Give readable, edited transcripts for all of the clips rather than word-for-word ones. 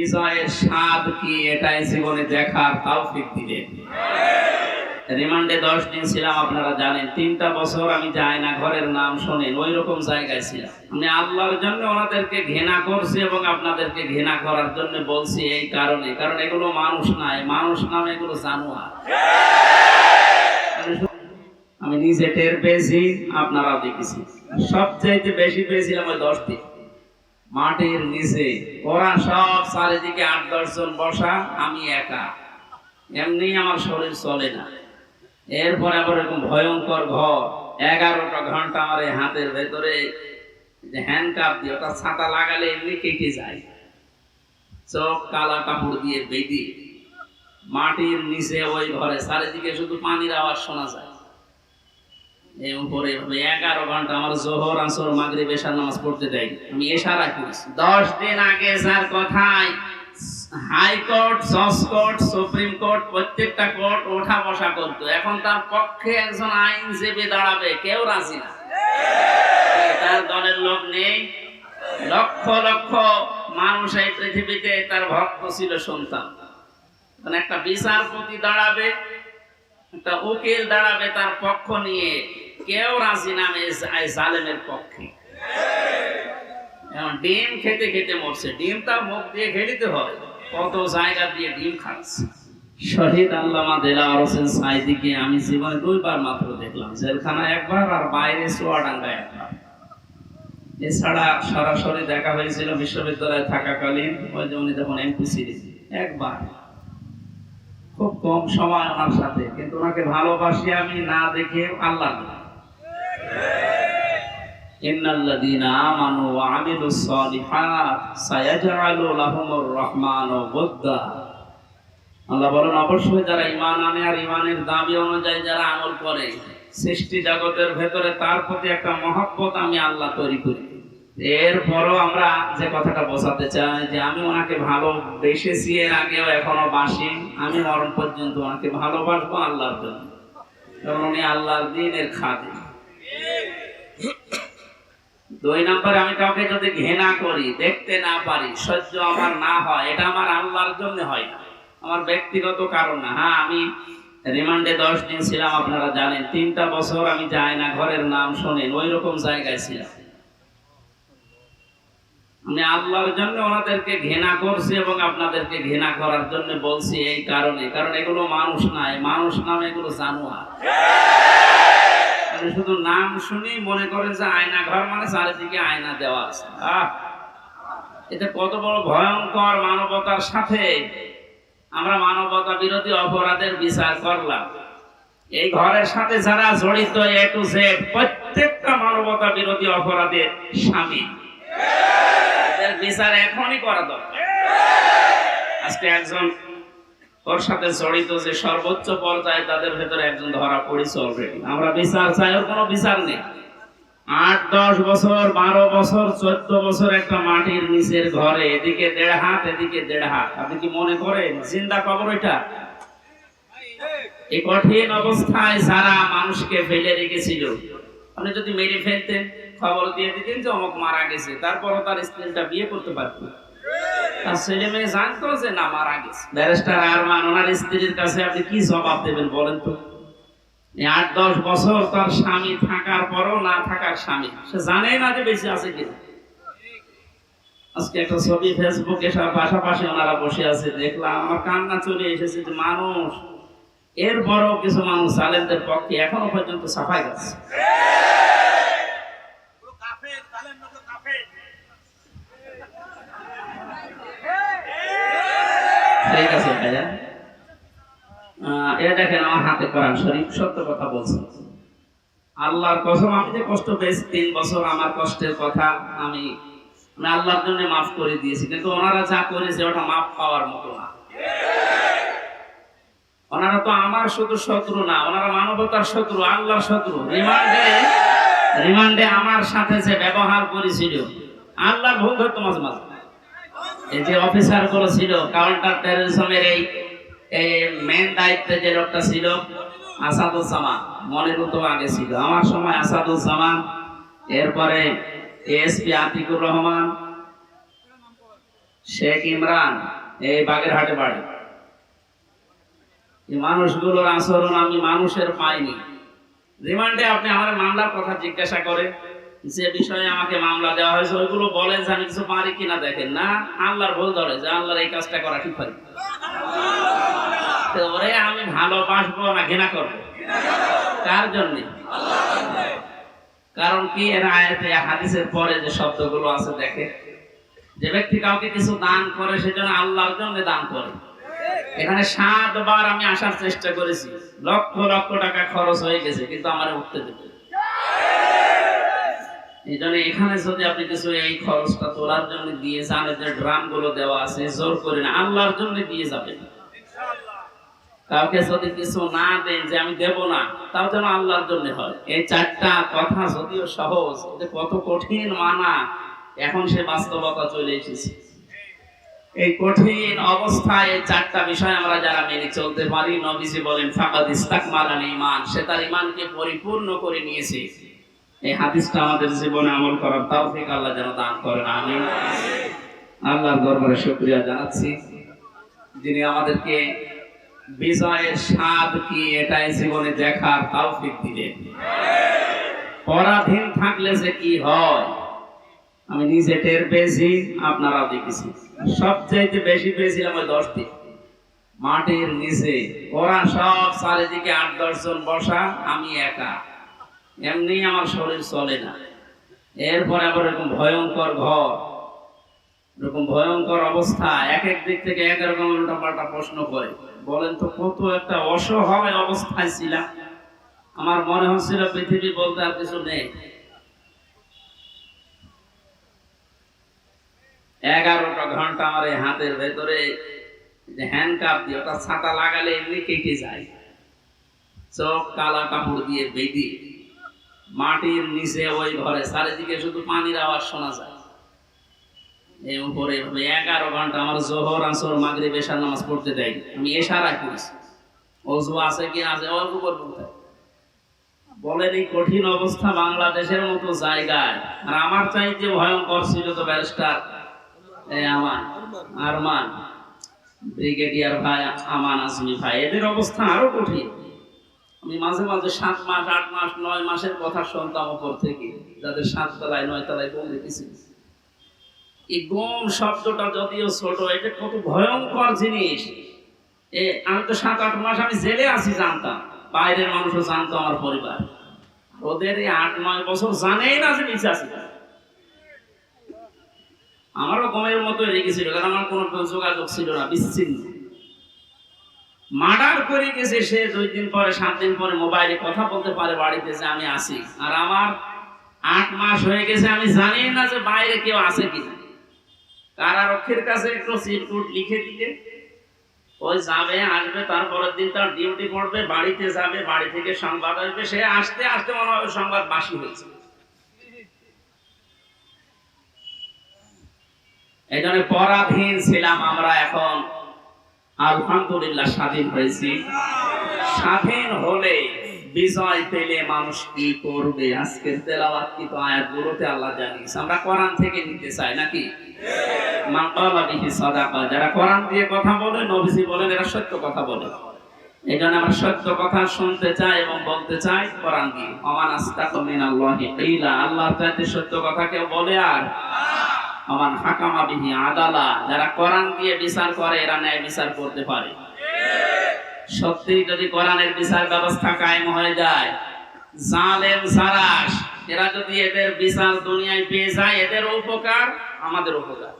বিজয়ের স্বাদ কি এটাই জীবনে দেখার তৌফিক দিলেন। রিমান্ডে 10 দিন ছিলাম, আপনারা জানেন। 3টা বছর আমি যাই না ঘরের নাম শোনেন, ওই রকম জায়গায় ছিলাম। আমি আল্লাহর জন্য ওনাদেরকে ঘৃণা করছি এবং আপনাদেরকে ঘৃণা করার জন্য বলছি এই কারণে, কারণ এগুলো মানুষ নাই, মানুষ নাম এগুলো জানোয়ার। আমি নিজে টের পেয়েছি, আপনারাও দেখেছি। সবচাইতে বেশি পেয়েছিলাম ওই 10 দিন মাটির নিচে। ওরা সব চারিদিকে 8-10 জন বসা, আমি একা। এমনি আমার শরীর চলে না। এরপরে আবার এরকম ভয়ঙ্কর ঘর, 11টা ঘন্টা আমার এই হাতের ভেতরে যে হ্যান্ডকাপ দিয়ে, ওটা ছাতা লাগালে এমনি কেটে যায়। চোখ কালা কাপড় দিয়ে বেঁধে মাটির নিচে ওই ঘরে, চারিদিকে শুধু পানির আওয়াজ শোনা যায়। এই উপরে 11 ঘন্টা আমার জোহর, আসর, মাগরিব, এশার নামাজ পড়তে দেয়। আমি এশারা করেছি। 10 দিন আগে যার কথায় হাইকোর্ট, জজ কোর্ট, সুপ্রিম কোর্ট, প্রত্যেকটা কোর্ট ওঠা বসা করতো, এখন তার পক্ষে একজন আইনজীবী দাঁড়াবে কেউ রাজি না। তার দলের লোক নেই। লক্ষ লক্ষ মানুষ এই পৃথিবীতে তার ভক্ত ছিল, সন্তান। মানে একটা বিচারপতি দাঁড়াবে, একটা উকিল দাঁড়াবে তার পক্ষ নিয়ে, কেউ রাজি না জালেমের পক্ষে। এখন ডিম খেতে খেতে মরছে, ডিমটা মুখ দিয়ে খেলিতে হয়, কত জায়গা দিয়ে ডিম খাচ্ছে। শহীদ আল্লামা দেলাওয়ার হোসেন সাঈদীকে আমি জীবনে 2 বার মাত্র দেখলাম, জেলখানা একবার আর বাইরে চুয়াডাঙ্গা একবার। এছাড়া সরাসরি দেখা হয়েছিল বিশ্ববিদ্যালয়ে থাকাকালীন, ওই যে উনি যখন এমপি ছিলেন, একবার। খুব কম সময় আমার সাথে, কিন্তু ওনাকে ভালোবাসি আমি না দেখে আল্লাহ। ইন্নাল্লাযীনা আমানু ওয়া আমিলুস সালিহাত সায়াজআলু লাহুমুর রহমানু ওয়াদ্দা। আল্লাহ বলেন, অবশ্যই যারা ঈমান আনে আর ঈমানের দাবি অনুযায়ী যারা আমল করে, সৃষ্টি জগতের ভেতরে তার প্রতি একটা মহব্বত আমি আল্লাহ তৈরি করি। এরপরও আমরা যে কথাটা বোঝাতে চাই যে আমি ওনাকে ভালোবেসেছি, এর আগেও এখনো বাসি, আমি মরণ পর্যন্ত ওনাকে ভালোবাসবো আল্লাহর জন্য, কারণ উনি আল্লাহর দ্বীনের খাদিম। 2 নম্বরে, আমি কাউকে যদি ঘৃণা করি, দেখতে না পারি, সহ্য আমার না হয়, এটা আমার আল্লাহর জন্য হয় না, আমার ব্যক্তিগত কারণ না। হ্যাঁ, আমি রিমান্ডে 10 দিন ছিলাম, আপনারা জানেন। 3টা বছর আমি যাই না ঘরের নাম শোনেন, ওই রকম জায়গায় ছিলাম। আমি আল্লাহর জন্য ওনাদেরকে ঘৃণা করছি এবং আপনাদেরকে ঘৃণা করার জন্য বলছি এই কারণে, কারণ এগুলো মানুষ নাই, মানুষ নাম এগুলো জানোয়ার। শুধু নাম শুনি মনে করেন যে আয়না ঘর মানে চারিদিকে আয়না দেওয়া আছে। এটা কত বড় ভয়ঙ্কর মানবতার সাথে আমরা মানবতা বিরোধী অপরাধের বিচার করলাম। এই ঘরের সাথে যারা জড়িত এ টু জেড প্রত্যেকটা মানবতা বিরোধী অপরাধের স্বামী, এদের বিচার এখনই করা দরকার। আজকে একজন ওর সাথে জড়িত যে সর্বোচ্চ পর্যায়ে, তাদের ভেতরে একজন ধরা পড়েছে অলরেডি। আমরা বিচার চাই, ওর কোনো বিচার নেই। 8-10 বছর, 12 বছর, 14 বছর একটা মাটির নিচের ঘরে, এদিকে 1.5 হাত, এদিকে 1.5 হাত। আপনি কি মনে করেন জিন্দা কবর এটা? এই কঠিন অবস্থায় যারা মানুষকে ফেলে রেখেছিল, আপনি যদি মেরে ফেলতেন, খবর দিয়ে দিতেন যে অমুক মারা গেছে, তারপরও তার স্ত্রীটা বিয়ে করতে পারতেন। তার ছেলে মেয়ে জানতো যে না, মারা গেছে। ব্যারিস্টার আরমান, ওনার স্ত্রীর কাছে আপনি কি জবাব দেবেন বলেন তো? 8-10 বছর তার স্বামী থাকার পরও না থাকার স্বামী, সে জানে না যে বেঁচে আছে কিনা। আজকে একটা ছবি ফেসবুকে সব পাশাপাশি ওনারা বসে আছে, দেখলাম, আমার কান্না চলে এসেছে যে মানুষ, এরপরও কিছু মানুষ জালেমদের পক্ষে এখনো পর্যন্ত সাফাই গাচ্ছে। ঠিক আছে ভাইয়া, এটা দেখেন আমার হাতে কোরআন শরীফ, সত্য কথা বলছি। আল্লাহর কসম, আমি যে কষ্ট পেয়েছি 3 বছর, আমার কষ্টের কথা আমি আল্লাহর জন্য মাফ করে দিয়েছি, কিন্তু ওনারা যা করেছে ওটা মাফ পাওয়ার মতো না। ওনারা তো আমার শুধু শত্রু না, ওনারা মানবতার শত্রু, আল্লাহর শত্রু। রিমান্ডে আমার সাথে যে ব্যবহার করেছিল, আল্লাহর ভুল ধরতো মাঝে মাঝে। এই যে অফিসার গুলো ছিল, কাউন্টার টেররিজমের এই মেন দায়িত্বে যে লোকটা ছিল আসাদুজ্জামান, মনের মতো আগে ছিল আমার সময় আসাদুজ্জামান, এরপরে এসপি আতিকুর রহমান, শেখ ইমরান, এই বাগেরহাটে বাড়ি। এই মানুষগুলোর আচরণ আমি মানুষের পাইনি। রিমান্ডে আপনি আমার মামলার কথা জিজ্ঞাসা করে যে বিষয়ে আমাকে মামলা দেওয়া হয়েছে ওইগুলো বলেন যে আমি কিছু পারি কিনা, দেখেন না আল্লাহর ভুল ধরে যে আল্লাহর এই কাজটা করা ঠিক হয়। ওরে আমি ভালোবাসবো না ঘৃণা করবো? কার জন্য? কারণ কি, এর আয়াতে হাদিসের পরে যে শব্দগুলো আছে দেখে, যে ব্যক্তি কাউকে কিছু দান করে সেজন্য আল্লাহর জন্য দান করে। এখানে 7 বার আমি আসার চেষ্টা করেছি, লক্ষ লক্ষ টাকা খরচ হয়ে গেছে, কিন্তু আমার উঠতে দেবে। এই জন্য এখানে যদি আপনি কিছু এই খরচটা তোলার জন্য দিয়ে যান, যে ড্রাম গুলো দেওয়া আছে জোর করে না, আল্লাহর জন্য দিয়ে যাবেন। কাউকে যদি কিছু না দেন যে আমি দেব না, তাও যেন আল্লাহর জন্য হয়। এই 4টা কথা যদিও সহজ, কত কঠিন মানা, এখন সে বাস্তবতা চলে এসেছে। এই কঠিন অবস্থায় এই 4টা বিষয় আমরা যারা মেনে চলতে পারি, নবীজি বলেন ফাকাদ ইস্তাকমালাল ঈমান, সে তার ঈমানকে পরিপূর্ণ করে নিয়েছে। এই হাদিসটা আমাদের জীবনে আমল করার তৌফিক আল্লাহ যেন দান করেন, আমিন। আল্লাহর দরবারে শুকরিয়া জানাচ্ছি, যিনি আমাদেরকে বিজয়ের স্বাদ কি এটাই জীবনে দেখার তৌফিক দিলেন। পরাধীন থাকলে যে কি হয় আমি নিজে টের পেয়েছি, আপনারাও দেখেছি। সবচাইতে বেশি পেয়েছিলাম ওই 10 দিন মাটির নিচে, ওরা সব চারিদিকে 8-10 জন বসা, আমি একা, এমনি আমার শরীর চলে না। এরপরে আবার এরকম ভয়ঙ্কর ঘর, এরকম ভয়ঙ্কর অবস্থা, এক এক দিক থেকে এক রকম উল্টাপাল্টা প্রশ্ন করে। বলেন তো কত একটা অসহায় অবস্থায় ছিলাম। আমার মনে হচ্ছিল পৃথিবী বলতে আর কিছু নেই। 11টা ঘন্টা আমার এই হাতের ভেতরে যে হ্যান্ডকাপ দিয়ে, ওটা ছাতা লাগালে এমনি কেটে যায়, চোখ কালা কাপড় দিয়ে বেঁধে মাটির নিচে ওই ঘরে, চারিদিকে শুধু পানির আওয়াজ শোনা যায়। এই উপরে 11 ঘন্টা আমার জোহর আসর মাগরিব এশার নামাজ পড়তে দেয়। আমি এশারায় পড়েছি, ওযু আছে কি আছে ওযু করতে। বলেন এই কঠিন অবস্থা বাংলাদেশের মতো জায়গায়, আর আমার চাইতে ভয়ঙ্কর ছিল তো ব্যারিস্টার আরমান, ব্রিগেডিয়ার ভাই আমান আজমি ভাই, এদের অবস্থা আরো কঠিন। আমি মাঝে মাঝে 7 মাস 8 মাস 9 মাসের কথা শুনতাম উপর থেকে, যাদের 7 তলায় 9 তলায় গম দেখেছি। এই গম শব্দটা যদিও ছোট, এটা কত ভয়ঙ্কর জিনিস। আমি তো 7-8 মাস আমি জেলে আছি জানতাম, বাইরের মানুষও জানতো, আমার পরিবার। ওদের এই 8-9 বছর জানেই না যে বেঁচে আছি। আমারও গমের মতো রেখেছিল, কারণ আমার কোনো যোগাযোগ ছিল না, বিচ্ছিন্ন। মার্ডার করে গেছে সে 2 দিন পরে 7 দিন পরে মোবাইলে কথা বলতে পারে বাড়িতে যে আমি আছি, আর আমার 8 মাস হয়ে গেছে আমি জানি না যে বাইরে কেউ আছে কিনা। কারারক্ষীর কাছে একটু চিরকুট লিখে দিলে ওই যাবে আসবে, তারপরের দিন তার ডিউটি পড়বে, বাড়িতে যাবে, বাড়ি থেকে সংবাদ আসবে, সে আসতে আসতে মনে হয় সংবাদ বাসি হয়েছে। এই জন্য পরাধীন ছিলাম আমরা, এখন আলহামদুলিল্লাহ স্বাধীন হয়েছি। স্বাধীন হলে বিজয় পেলে মানুষ কি করবে, আজকের তেলাওয়াত কি তো আয়াতগুলোতে আল্লাহ জানিয়েছে। আমরা কোরআন থেকে নিতে চাই নাকি? মান ক্বালা বিহি সাদাকা, যারা কোরআন দিয়ে কথা বলে, নবীজি বলেন এরা সত্য কথা বলে। এই জন্য আমরা সত্য কথা শুনতে চাই এবং বলতে চাই কোরআন দিয়ে। ওমান আস্তাকু মিনাল্লাহি কিলা, আল্লাহর চাইতে সত্য কথা কেউ বলে? আর ওমান হাকামা বিহি আদালা, যারা কোরআন দিয়ে বিচার করে এরা ন্যায় বিচার করতে পারে। সত্যি যদি কোরআনের বিচার ব্যবস্থা কায়েম হয়ে যায়, জালেম সারাস এরা যদি এদের বিচার দুনিয়ায় পেয়ে যায়, এদের উপকার আমাদের উপকার।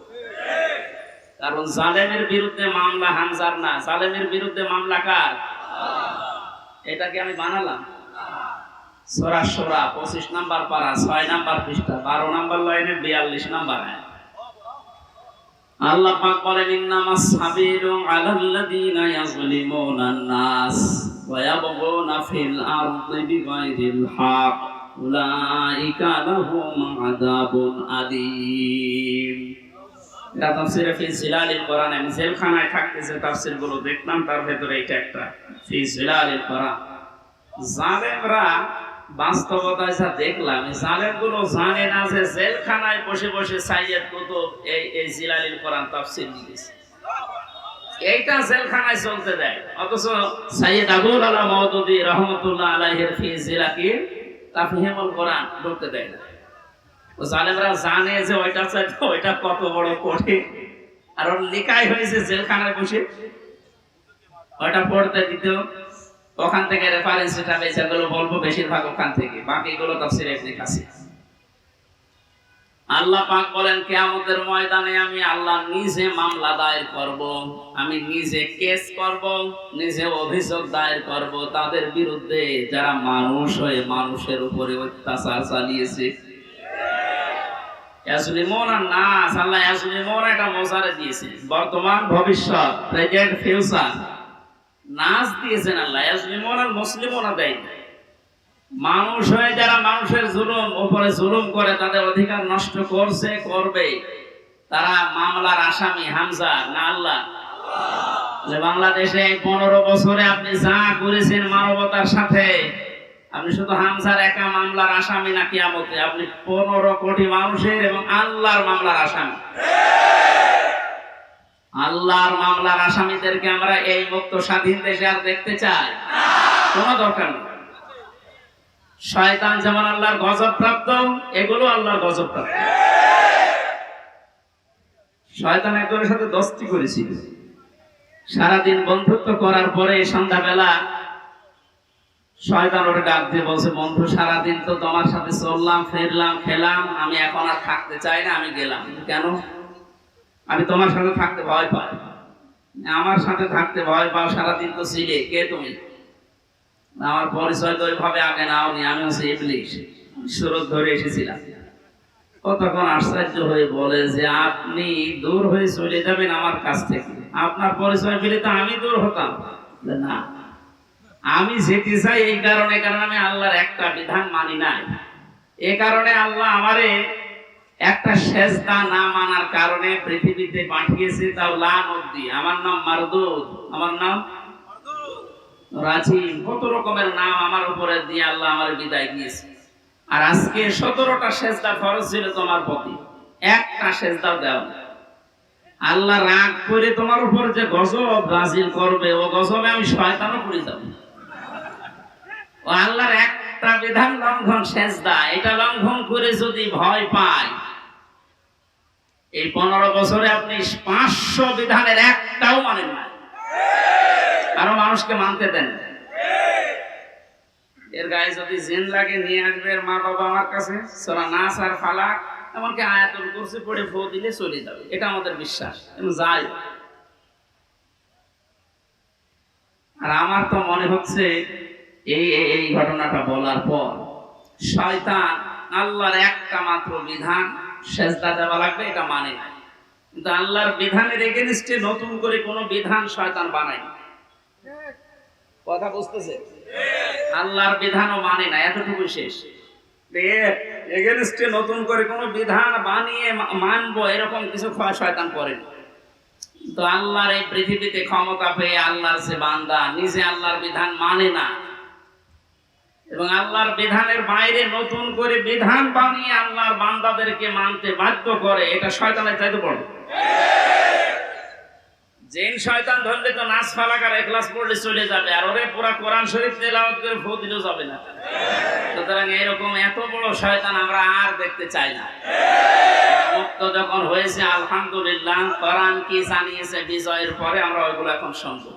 কারণ জালেমের বিরুদ্ধে মামলা হামজার না, জালেমের বিরুদ্ধে মামলা কার? এটাকে আমি বানালাম। সূরা শূরা 25 নম্বর পারা 6 নম্বর পৃষ্ঠা 12 নম্বর লাইনে 42 নম্বর আয়াত। আল্লাহ পাক বলেন ইন্নামাস সাবিরু আলাল্লাযীনা ইয়াযলিমুনান নাস ওয়া ইয়াবগুনা ফিল আরদি বিগাইরিল হক উলাইকা লাহুম আযাবুন আলীম। এটা তাফসীরে ফি জিলালিল কোরআন। আমি জেলখানায় থাকতেছে তাফসীরগুলো দেখলাম, তার ভেতরে এটা একটা ফি জিলালিল কোরআন। জালেমরা বাস্তবতায় যা দেখলাম, জালেম গুলো জানে না যে জেলখানায় বসে বসে সাইয়েদ কুতুব এই জিলালিল কোরআন তাফসীর লিখেছে। এইটা জেলখানায় চলতে দেয়, অথচ সাইয়েদ আবুল আলা মাওদুদী রাহমাতুল্লাহ আলাইহির ফি জিলাকি তাফহিমুল কোরআন ঢুকতে দেয় না। জালেমরা জানে যে ওইটা চাইতে ওইটা কত বড় কঠিন, আর ওর লেখাই হয়েছে জেলখানায় বসে ওইটা পড়তে দিত। ওখান থেকে রেফারেন্স এটা যেগুলো বলবো বেশিরভাগ ওখান থেকে, বাকিগুলো তাফসীরে ইবনে কাসির। আল্লাহ পাক বলেন কিয়ামতের ময়দানে আমি আল্লাহ নিজে মামলা দায়ের করব, আমি নিজে কেস করব, নিজে অভিযোগ দায়ের করব তাদের বিরুদ্ধে যারা মানুষ হয়ে মানুষের উপরে অত্যাচার চালিয়েছে। ইয়াজলিমুনা নাস, আল্লাহ ইয়াজলিমুনা এটা মোজারে দিয়েছে, বর্তমান ভবিষ্যৎ প্রেজেন্ট ফিউচার নাস দিয়েছেন আল্লাহ। ইয়াজলিমুনা মুসলিমুনা দেয়, মানুষ হয়ে যারা মানুষের জুলুম উপরে জুলুম করে তাদের অধিকার নষ্ট করছে করবে, তারা মামলার আসামি। হামজা না আল্লাহ? যে বাংলাদেশে 15 বছরে আপনি যা করেছেন মানবতার সাথে, আপনি শুধু হামজার একা মামলার আসামি না কিয়ামতে আপনি 15 কোটি মানুষের এবং আল্লাহর মামলার আসামি। আল্লাহর মামলার আসামিদেরকে আমরা এই মুক্ত স্বাধীন দেশে আর দেখতে চাই? কোনো দরকার নেই। শয়তান যেমন আল্লাহর গজব প্রাপ্ত, এগুলো আল্লাহর গজব প্রাপ্ত। শয়তান একজনের সাথে দোস্তি করেছিল, সারাদিন বন্ধুত্ব করার পরে সন্ধ্যাবেলা শয়তান ওরে ডাক দিয়ে বলছে, বন্ধু সারাদিন তো তোমার সাথে চললাম ফিরলাম খেলাম, আমি এখন আর থাকতে চাই না, আমি গেলাম। কেন? আমি তোমার সাথে থাকতে ভয় পাই। আমার সাথে থাকতে ভয় পাও? সারাদিন তো ছিলে, কে তুমি? আমার পরিচয় তো ওইভাবে আগে নাওনি, আমি হচ্ছে ইবলিশ, সুরত ধরে এসেছিলাম। ও তখন আশ্চর্য হয়ে বলে যে আপনি দূর হয়ে চলে যাবেন আমার কাছ থেকে, আপনার পরিচয় পেলে তো আমি দূর হতাম না। আমি যেতে চাই এই কারণে, কারণ আমি আল্লাহর একটা বিধান মানি নাই। এ কারণে আল্লাহ আমারে একটা সেজদা না মানার কারণে পৃথিবীতে পাঠিয়েছে, তাও লানত দিয়ে। আমার নাম মারদুদ, আমার নাম রাজিম, কত রকমের নাম আমার উপরে দিয়ে আল্লাহ আমার বিদায় দিয়েছে। আর আজকে 17টা সেজদা ফরজ ছিল তোমার প্রতি, একটা সেজদাও দাও না। আল্লাহ রাগ করে তোমার উপর যে গজব নাযিল করবে, ও গজবে আমি শয়তানও পড়ে যাব। ও আল্লাহর একটা বিধান লঙ্ঘন সেজদা, এটা লঙ্ঘন করে যদি ভয় পায়, এই 15 বছরে আপনি 500 বিধানের একটাও মানেন না, আরো মানুষকে মানতে দেন। এর গায়ে যদি জিন লাগে নিয়ে আসবে মা বাবা আমার কাছে, সূরা নাস আর ফালাক এমনকি আয়াতুল কুরসি পড়ে ফু দিলে চলে যাবে, এটা আমাদের বিশ্বাস। যাই, আর আমার তো মনে হচ্ছে এই ঘটনাটা বলার পর শয়তান আল্লাহর একটা মাত্র বিধান সেজদা দেওয়া লাগবে এটা মানে না, কিন্তু আল্লাহর বিধানের এগেইনস্টে নতুন করে কোনো বিধান শয়তান বানায় না। কথা বুঝতেছে? আল্লাহর বিধানও মানে না, এতটুকু শেষ। এগেইনস্টে নতুন করে কোনো বিধান বানিয়ে মানবো এরকম কিছু শয়তান করে না। তো আল্লাহর এই পৃথিবীতে ক্ষমতা পেয়ে আল্লাহর যে বান্দা নিজে আল্লাহর বিধান মানে না এবং আল্লাহর বিধানের বাইরে নতুন করে বিধান বানিয়ে আল্লাহর বান্দাদেরকে মানতে বাধ্য করে, এটা শয়তানের চাইতে বড়। জিন শয়তান ধরলে তো নাস ফালাক আর ইখলাস পড়লে চলে যাবে, আর ওরে পুরা কোরআন শরীফ তেলাওয়াত করে ফু দিলেও যাবে না। সুতরাং এরকম এত বড় শয়তান আমরা আর দেখতে চাই না। মুক্ত যখন হয়েছে আলহামদুলিল্লাহ, কোরআন কি জানিয়েছে বিজয়ের পরে আমরা ওইগুলো এখন শুনবো।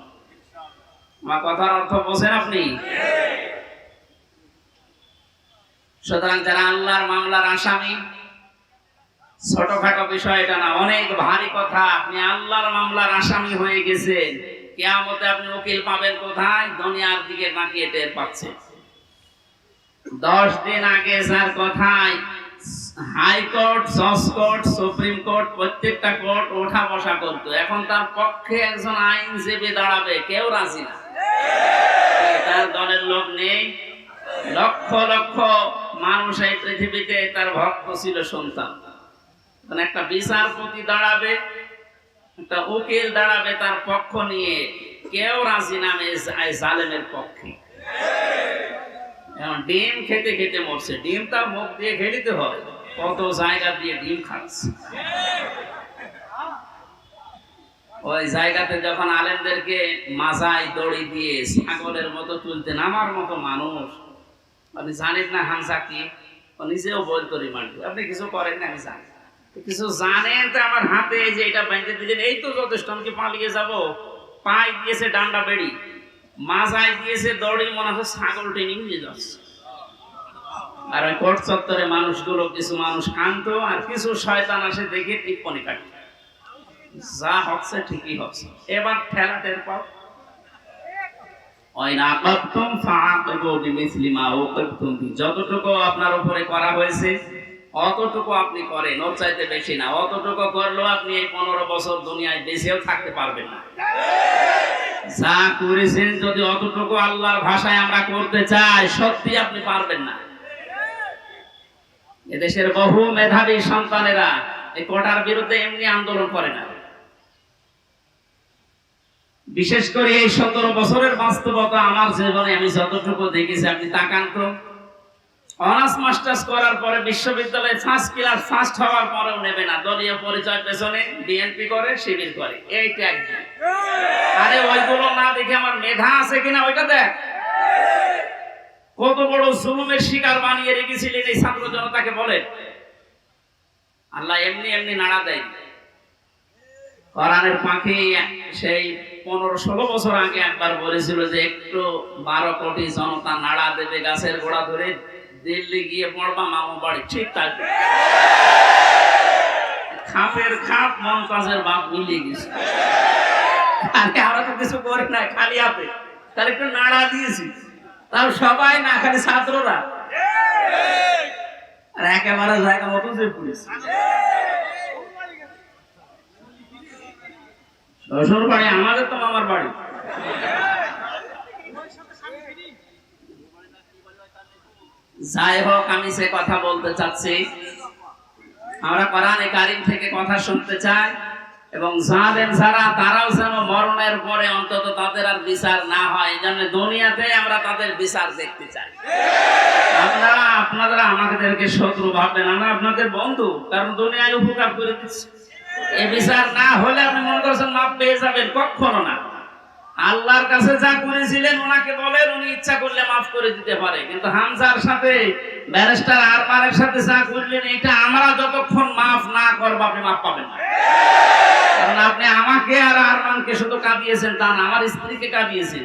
আমার কথার অর্থ বোঝেন আপনি? সুতরাং যারা আল্লাহর মামলার আসামি, ছোটখাটো বিষয় এটা না, অনেক ভারী কথা। আপনি আল্লাহর মামলার আসামি হয়ে গেছেন, কিয়ামতে আপনি উকিল পাবেন কোথায়? দুনিয়ার দিকে তাকিয়ে টের পাচ্ছেন। 10 দিন আগে যার কথায় হাইকোর্ট, জজ কোর্ট, সুপ্রিম কোর্ট প্রত্যেকটা কোর্ট ওঠা বসা করতো, এখন তার পক্ষে একজন আইনজীবী দাঁড়াবে কেউ রাজি না। তার দলের লোক নেই। লক্ষ লক্ষ মানুষ এই পৃথিবীতে তার ভক্ত ছিল, সন্তান। একটা বিচারপতি দাঁড়াবে, একটা উকিল দাঁড়াবে তার পক্ষ নিয়ে, কেউ রাজি নামে জালেমের পক্ষে। এখন ডিম খেতে খেতে মরছে। ডিমটা মুখ দিয়ে খেলিতে হয়, কত জায়গা দিয়ে ডিম খাচ্ছে। ওই জায়গাতে যখন আলেমদেরকে মাজায় দড়ি দিয়ে ছাগলের মতো তুলতেন, আমার মতো মানুষ, আপনি জানেন না হামসা কি, ও নিজেও বলতো রিমান্ডে, আপনি কিছু করেন না আমি জানি, কিছু জানেন তো আমার হাতে এই যে এটা বেঁধে দিলেন, এই তো যথেষ্ট, আমি কি পালিয়ে যাব? পায়ে দিয়েছে ডান্ডা বেড়ি, মাজায় দিয়েছে দড়ি, মনে হচ্ছে ছাগল টেনে নিয়ে যাচ্ছে। আর ওই কোর্ট চত্বরে মানুষগুলো, কিছু মানুষ কান্ত আর কিছু শয়তান আসে দেখে টিপ্পনি কাটে, যা হচ্ছে ঠিকই হচ্ছে, এবার ঠেলা টের পাও। যতটুকু আপনার উপরে করা হয়েছে অতটুকু আপনি করেন, ওর চাইতে বেশি না। অতটুকু করলেও আপনি এই 15 বছর দুনিয়ায় বেঁচেও থাকতে পারবেন না। যা করেছেন যদি অতটুকু আল্লাহর ভাষায় আমরা করতে চাই, সত্যি আপনি পারবেন না। এদেশের বহু মেধাবী সন্তানেরা এই কোটার বিরুদ্ধে এমনি আন্দোলন করে না। বিশেষ করে এই 17 বছরের বাস্তবতা আমার জীবনে আমি যতটুকু দেখেছি, আপনি তাকান তো, অনার্স মাস্টার্স করার পরে বিশ্ববিদ্যালয়ে ফার্স্ট ক্লাস ফার্স্ট হওয়ার পরেও নেবে না, দলীয় পরিচয় পেছনে বিএনপি করে, শিবির করে, এই ট্যাগ দিয়ে। আরে ওইগুলো না দেখে আমার মেধা আছে কিনা ওইটা দেখ। কত বড় জুলুমের শিকার বানিয়ে রেখেছিলেন এই ছাত্র জনতাকে বলেন। আল্লাহ এমনি এমনি নাড়া দেয়। কোরআনের পাখি সেই 15-16 বছর আগে একবার বলেছিল যে একটু 12 কোটি জনতা নাড়া দেবে গাছের গোড়া ধরে, দিল্লি গিয়ে পড়বা মামু বাড়ি, ঠিক তাই খাপের খাপ মমতাজের বাপ মিলিয়ে গেছে। আরে আমরা তো কিছু করি না, খালি হাতে, তাহলে একটু নাড়া দিয়েছি, তাও সবাই না, খালি ছাত্ররা, আর একেবারে জায়গা মতো যে পুলিশ। শ্বশুর বাড়ি আমাদের তো মামার বাড়ি। যাই হোক, আমি সে কথা বলতে চাচ্ছি, আমরা কোরআনে কারীম থেকে কথা শুনতে চাই, এবং জালেম যারা তারাও যেন মরণের পরে অন্তত তাদের আর বিচার না হয়, এই জন্য দুনিয়াতে আমরা তাদের বিচার দেখতে চাই। আপনারা আমাদেরকে শত্রু ভাববেন, আমরা আপনাদের বন্ধু, কারণ দুনিয়ায় উপকার করে দিচ্ছি। এই বিচার না হলে আপনি মনে করছেন মাপ পেয়ে যাবেন, কখনো না। আল্লাহর কাছে যা করেছিলেন ওনাকে বলেন, উনি ইচ্ছা করলে মাফ করে দিতে পারে। কিন্তু হামজার সাথে ব্যারিস্টার আরমানের সাথে যা করলেন, এটা আমরা যতক্ষণ মাফ না করব আপনি মাফ পাবেন না। কারণ আপনি আমাকে আর আরমানকে শুধু কাঁদিয়েছেন তা না, আমার স্ত্রীকে কাঁদিয়েছেন,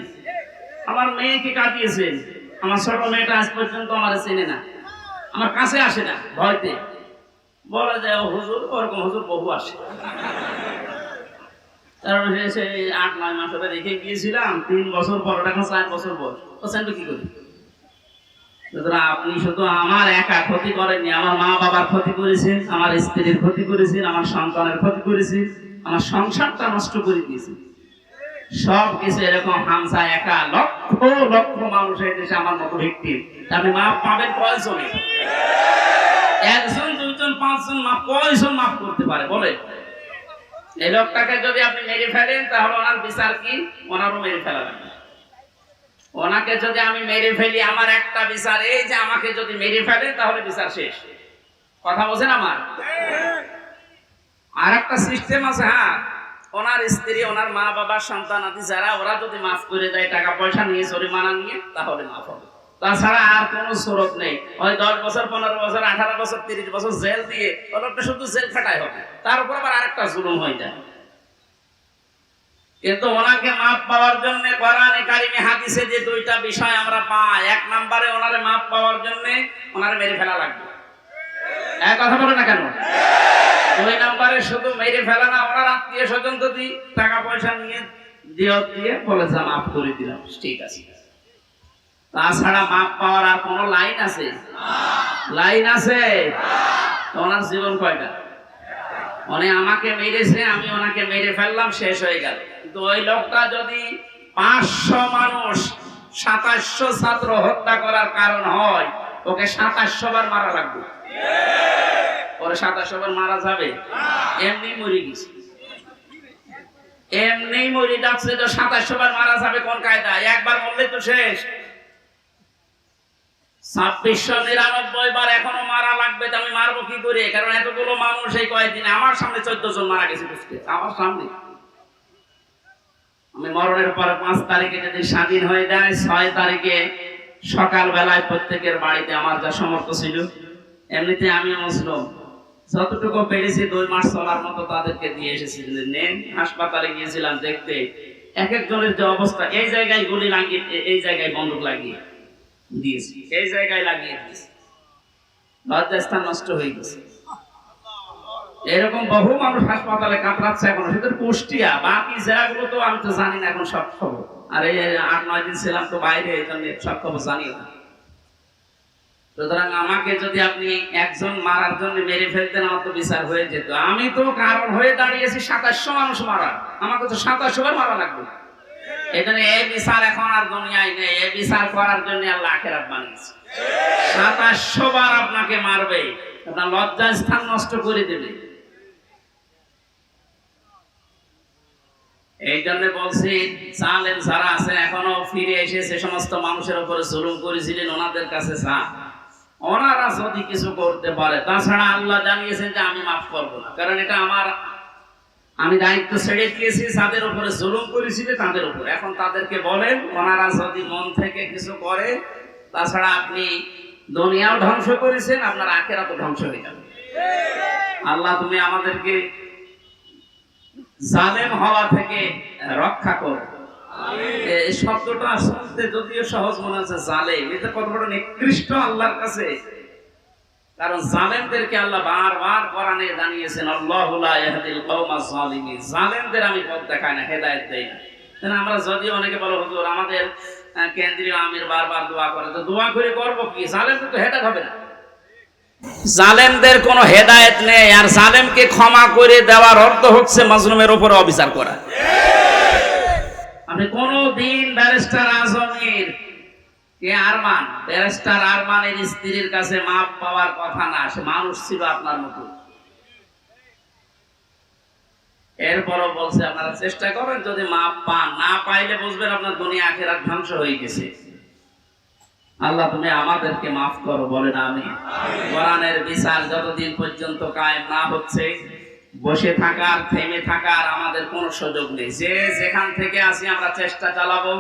আমার মেয়েকে কাঁদিয়েছেন। আমার ছোট মেয়েটা আজ পর্যন্ত আমার চেনে না, আমার কাছে আসে না, ভয়তে বলে যে হুজুর, ওরকম হুজুর বহু আসে। কারণ সে 8-9 মাস ধরে রেখে গিয়েছিলাম, 3 বছর পর, এখন 4 বছর পর, তো সেটা কি করি? আপনি শুধু আমার একা ক্ষতি করেননি, আমার মা বাবার ক্ষতি করেছেন, আমার স্ত্রীর ক্ষতি করেছেন, আমার সন্তানের ক্ষতি করেছেন, আমার সংসারটা নষ্ট করে দিয়েছেন। সব কিছু এরকম হামসা একা লক্ষ লক্ষ মানুষ এই দেশে আমার মতো ভিক্টিম। আপনি মাপ পাবেন কয়জনে? 1 জন 2 জন 5 জন মাপ, কয়জন মাপ করতে পারে বলে? এই লোকটাকে যদি আপনি মেরে ফেলেন তাহলে ওনার বিচার কি? ওনারও মেরে ফেলা লাগবে। ওনাকে যদি আমি মেরে ফেলি, আমার একটা বিচার, এই যে আমাকে যদি মেরে ফেলেন তাহলে বিচার শেষ। কথা বলছেন আমার? আর একটা সিস্টেম আছে, হ্যাঁ, ওনার স্ত্রী, ওনার মা বাবা, সন্তান আদি যারা, ওরা যদি মাফ করে দেয় টাকা পয়সা নিয়ে, জরিমানা নিয়ে, তাহলে মাফ হবে। তাছাড়া আর কোনো সুরত নেই। ওই 10 বছর 15 বছর 18 বছর 30 বছর জেল দিয়ে ওটা শুধু জেল খাটাই হবে, তার উপর আবার আরেকটা জুলুম হয়ে যায়। কিন্তু ওনাকে মাফ পাওয়ার জন্য কোরআনে কারিমে হাদিসে যে 2টা বিষয় আমরা পাই, 1 নম্বরে ওনারে মাফ পাওয়ার জন্য ওনারে মেরে ফেলা লাগবে। এক কথা বলে না কেন? 2 নম্বরে শুধু মেরে ফেলা না, ওনার আত্মীয় স্বজন যদি টাকা পয়সা নিয়ে দিয়ে বলে যা মাফ করে দিলাম, ঠিক আছে। তাছাড়া মাপ পাওয়ার আর কোন লাইন আছে? লাইন আছে? ওনার জীবন কয়টা? উনি আমাকে মেরেছে, আমি ওনাকে মেরে ফেললাম, শেষ হয়ে গেল। কিন্তু ওই লোকটা যদি 500 মানুষ 2700 ছাত্র হত্যা করার কারণ হয়, ওকে 2700 বার মারা লাগবে। ওরে 2700 বার মারা যাবে? এমনি মরে গেছে, এমনি মরে যাচ্ছে। তো 2700 বার মারা যাবে কোন কায়দা? একবার মরলে তো শেষ। 2699 বার এখনো মারা লাগবে, তো আমি মারবো কি করে? কারণ এতগুলো মানুষ এই কয়েকদিনে আমার সামনে 14 জন মারা গেছে, আমার সামনে। আমি মরণের পরে 5 তারিখে যদি স্বাধীন হয়ে যায়, 6 তারিখে সকাল বেলায় প্রত্যেকের বাড়িতে আমার যা সামর্থ্য ছিল, এমনিতে আমি মুসলিম, যতটুকু পেরেছি 2 মাস চলার মতো তাদেরকে দিয়ে এসেছি। নেন, হাসপাতালে গিয়েছিলাম দেখতে, এক একজনের যে অবস্থা, এই জায়গায় গুলি লাগিয়ে, এই জায়গায় বন্দুক লাগিয়ে দিয়েছি, এই জায়গায় লাগিয়ে দিয়েছি, লজ্জাস্থান নষ্ট হয়ে গেছে। এরকম বহু মানুষ হাসপাতালে কাতরাচ্ছে এখন, শুধু কুষ্টিয়া, বাকি জায়গাগুলো তো আমি তো জানি না এখন সব খবর। আর এই 8-9 দিন ছিলাম তো বাইরে, এই জন্য সব খবর জানি না। সুতরাং আমাকে যদি আপনি একজন মারার জন্য মেরে ফেলতেন, আমার তো বিচার হয়ে যেত। আমি তো কারণ হয়ে দাঁড়িয়েছি 2700 মানুষ মারা, আমাকে তো 2700 বার মারা লাগবে। এই জন্য এই বিচার এখন আর দুনিয়ায় নেই, এই বিচার করার জন্য আল্লাহ আখিরাত বানিয়েছে। 2700 বার আপনাকে মারবে, আপনার লজ্জার স্থান নষ্ট করে দেবে। এই জন্য বলছি, জালেম যারা আছেন এখনো ফিরে এসে সে সমস্ত মানুষের উপরে জুলুম করেছিলেন, ওনাদের কাছে যান, ওনারা যদি কিছু করতে পারে। তাছাড়া আল্লাহ জানিয়েছেন যে আমি মাফ করবো না, কারণ এটা আমার, আমি দায়িত্ব ছেড়ে দিয়েছি যাদের উপরে জুলুম করেছিল তাদের উপর। এখন তাদেরকে বলেন, ওনারা যদি মন থেকে কিছু করে, তাছাড়া আপনি দুনিয়াও ধ্বংস করেছেন, আপনার আখিরাতও ধ্বংস হয়ে যাবে। আল্লাহ তুমি আমাদেরকে জালেম হওয়া থেকে রক্ষা করো। এই শব্দটা শুনতে যদিও সহজ মনে হচ্ছে, জালেম, এটা কত বড় নিকৃষ্ট আল্লাহর কাছে। কারণ জালেমদেরকে আল্লাহ বারবার কোরআনে জানিয়েছেন, আল্লাহু লা ইয়াহদিল কওমাজ জালিমিন, জালেমদের আমি পথ দেখাই না, হেদায়েত দেই না। আমরা যদি অনেকে বলে, হুজুর আমাদের কেন্দ্রীয় আমির বারবার দোয়া করে, তো দোয়া করে করবো কি? জালেমদের তো হেদায়েত হবে না, জালেমদের কোনো হেদায়েত নেই। আর জালেমকে ক্ষমা করে দেওয়ার অর্থ হচ্ছে মাজলুমের উপর অবিচার করা। আপনি কোনদিন ব্যারিস্টার আজমের আরমান, ব্যারিস্টার আরমানের স্ত্রীর কাছে মাপ পাওয়ার কথা না, সে মানুষ ছিল আপনার মতো। এরপরও বলছে আপনারা চেষ্টা করেন, যদি মাপ পান, না পাইলে বুঝবেন আপনার দুনিয়া আখিরাত ধ্বংস হয়ে গেছে। আল্লাহ তুমি আমাদেরকে মাফ করো, বলেন আমিন। কোরআনের বিচার যতদিন পর্যন্ত কায়েম না হচ্ছে, বসে থাকার, থেমে থাকার আমাদের কোনো সুযোগ নেই। যে যেখান থেকে আসি আমরা চেষ্টা চালাবো,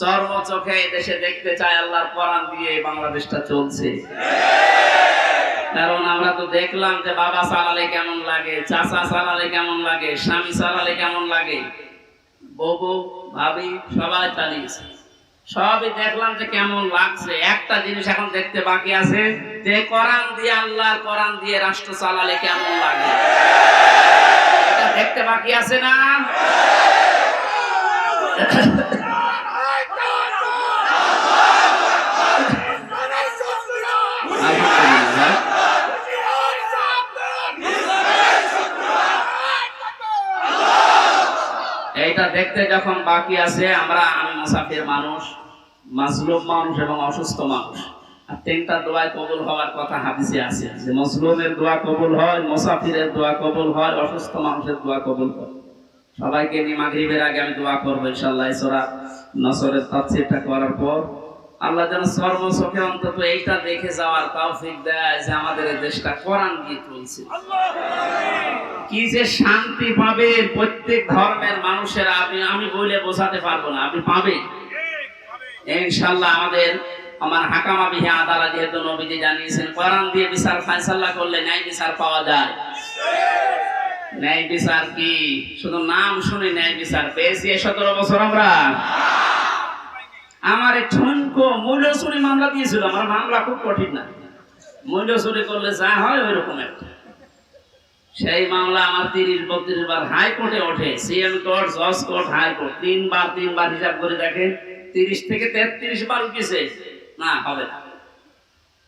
চর্ম চোখে দেশে দেখতে চাই আল্লাহর কোরআন দিয়ে বাংলাদেশটা চলছে। কারণ আমরা তো দেখলাম যে বাবা চালালে কেমন লাগে, চাচা চালালে কেমন লাগে, স্বামী চালালে কেমন লাগে, বউ ভাবি সবাই চালিয়েছে, সবই দেখলাম যে কেমন লাগছে। একটা জিনিস এখন দেখতে বাকি আছে, যে কোরআন দিয়ে, আল্লাহর কোরআন দিয়ে রাষ্ট্র চালালে কেমন লাগে, এটা দেখতে বাকি আছে না? এইটা দেখতে যখন বাকি আছে, আমি মুসাফির মানুষ, মাজলুম মানুষ এবং অসুস্থ মানুষ, আর 3টা দোয়ায় কবুল হওয়ার কথা হাদিসে আছে, যে মাজলুমের দোয়া কবুল হয়, মুসাফিরের দোয়া কবুল হয়, অসুস্থ মানুষের দোয়া কবুল হয়। সবাইকে নিয়ে মাগরিবের আগে আমি দোয়া করবো ইনশাআল্লাহ। সূরা নসরের তাফসীরটা করার পর আল্লাহ যেন চর্ম চোখে অন্তত এইটা দেখে যাওয়ার তৌফিক দেয় যে আমাদের এই দেশটা কোরআন দিয়ে চলছে। কি যে শান্তি পাবে প্রত্যেক ধর্মের মানুষেরা, আমি বলে বোঝাতে পারবো না, আপনি পাবেন ইনশাআল্লাহ। আমার হাকামা বিহি আদালত, যেহেতু নবীজি জানিয়েছেন কোরআন দিয়ে বিচার ফায়সালা করলে ন্যায় বিচার পাওয়া যায়। ন্যায় বিচার কি শুধু নাম শুনে ন্যায় বিচার পেয়েছি 17 বছর আমরা। আমার ঠনকো মূল্য চুরি মামলা দিয়েছিল, আমার মামলা খুব কঠিন না, মূল্য চুরি করলে যা হয় ওই রকম একটা। সেই মামলা আমার 30-32 বার হাইকোর্টে ওঠে, সিএম কোর্ট, জজ কোর্ট, হাইকোর্ট, 3বার হিসাব করে দেখেন 30 থেকে 33 বার উঠেছে, না হবে না।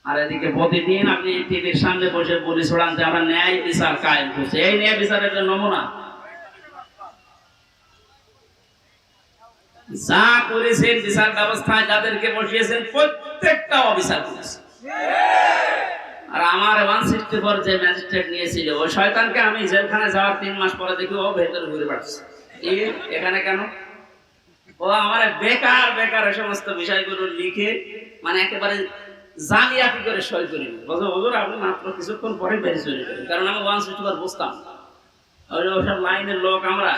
আর এদিকে প্রতিদিন আপনি টিভির সামনে বসে বলি ছড়ান যে আমরা ন্যায় বিচার কায়েম করছি। এই ন্যায় বিচারের একটা নমুনা যা করেছেন বিচার ব্যবস্থায়, যাদেরকে বসিয়েছেন প্রত্যেকটা অবিচার করেছে। আর আমার 164 যে ম্যাজিস্ট্রেট নিয়েছিল, ওই শয়তানকে আমি জেলখানে যাওয়ার 3 মাস পরে দেখি ও ভেতরে ঘুরে বেড়াচ্ছে। এখানে কেন? ও আমার বেকার এই সমস্ত বিষয়গুলো লিখে, মানে একেবারে জালিয়াতি করে সই করি বলছে হুজুর আপনি মাত্র কিছুক্ষণ পরে বেরিয়ে চলে যাবেন, কারণ আমি 161 বুঝতাম ওইসব লাইনের লোক আমরা।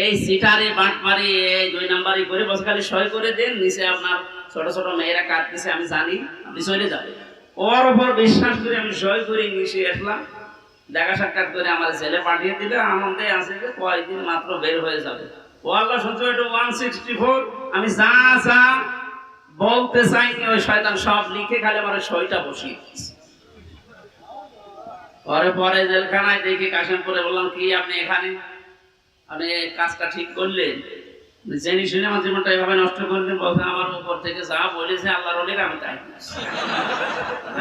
এই সিটারে বাটমারি এই 2 নাম্বারই করে বসে খালি সই করে দেন, নিচে আপনার ছোট ছোট মেয়েরা কাটতেছে আমি জানি আপনি চলে যাবে। ওর উপর বিশ্বাস করে আমি সই করে নিচে আসলাম, দেখা সাক্ষাৎ করে আমার ছেলে পাঠিয়ে দিলে আনন্দে আছে যে কয়েকদিন মাত্র বের হয়ে যাবে। ও আল্লাহ সহ্য 164 আমি যা যা বলতে চাইনি ওই শয়তান সব লিখে খালি আমার সইটা বসিয়ে দিয়েছে। পরে জেলখানায় দেখি কাশিমপুরে বললাম কি আপনি এখানে, আপনি কাজটা ঠিক করলেন, জেনে শুনে আমার জীবনটা এভাবে নষ্ট করলেন? বলছে আমার উপর থেকে যা বলেছে আল্লাহর ওলির আমি তাই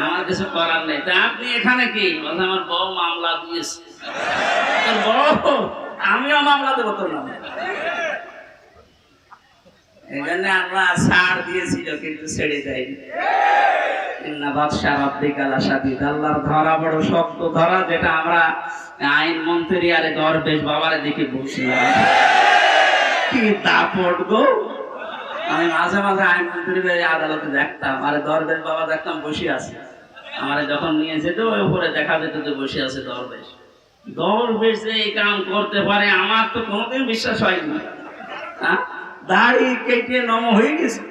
আমার কিছু করার নেই। তা আপনি এখানে কি? বলছে আমার বউ মামলা দিয়েছে। বউ আমিও মামলা দেবো তোর নামে। এই জন্য আল্লাহ ছাড় দিয়েছিল কিন্তু ছেড়ে দেয়নি। আল্লাহর ধরা বড় শক্ত ধরা, যেটা আমরা আইন মন্ত্রী আরে দরবেশ বাবারে দেখে বসলাম কি দাপট গো। আমি মাঝে মাঝে আইন মন্ত্রী আদালতে দেখতাম, আরে দরবেশ বাবা দেখতাম বসে আছে, আমারে যখন নিয়ে যেত ওই উপরে দেখা যেত যে বসে আছে দরবেশ। দরবেশ যে এই কাম করতে পারে আমার তো কোনোদিন বিশ্বাস হয়নি। দাড়ি কেটে নম হয়ে গেছে,